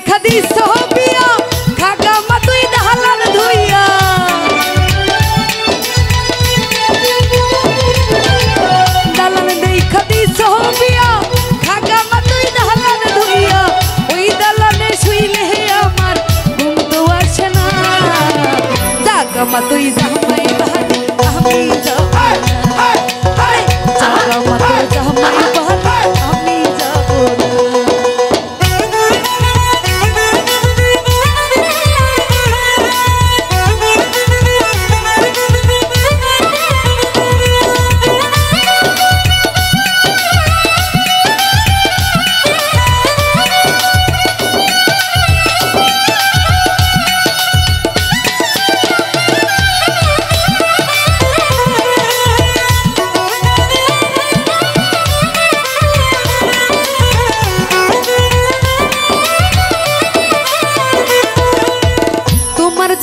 দেখা দিস বিয়া খাগা মা তুই দালান ধুইয়া দালান দেখা দিস বিয়া খাগা মা তুই দালান ধুইয়া ওই দালানে শুইলে আমার ঘুম তো আসে না জাগা মা তুই জামাই বাহারি আমি যাব জাগা মা তুই জামাই বাহারি আমি যাব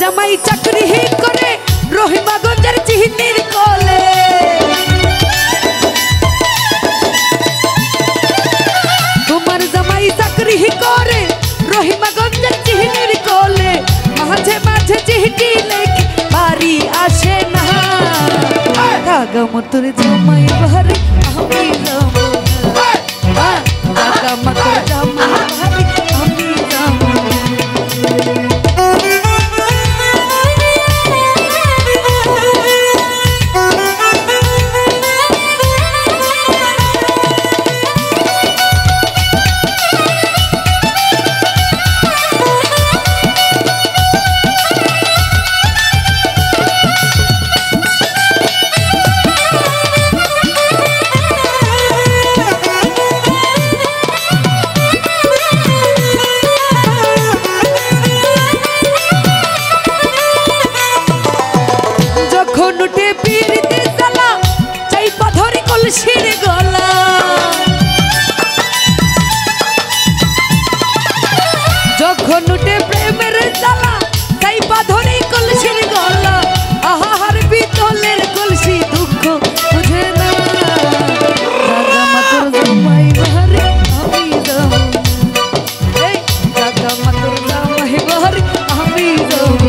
জামাই চাকরি করে রহিমাগঞ্জের চিহ্নির কোলে তোমার জামাই চাকরি করে রহিমাগঞ্জের চিহ্নির কোলে মাঝে মাঝে চিঠি লেখে বাড়ি আসে না কাগম তোর জামাই বাড়ি আমি যাব কাগম তোর জামাই বাড়ি আমি যাব যখন উঠে প্রেমের জ্বালা তাই পাথরে কলসির গলা আহার বিতলের কলসি দুঃখ বুঝে না জাগা মা তোর জামাই বাহারি আমি যাব এই জাগা মা তোর জামাই বাহারি আমি যাব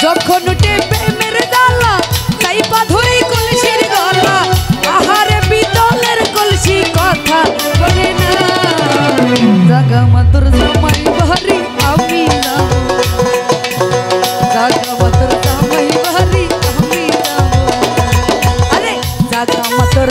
যখন উঠে প্রেমের জ্বালা তাই পাথরে কলসির গলা আহারে বিতলের কলসি কথা বলে না জাগা মা তোর জামাই বাহারি আমি যাব জাগা মা তোর জামাই বাহারি আমি যাব আরে জাগা মা তোর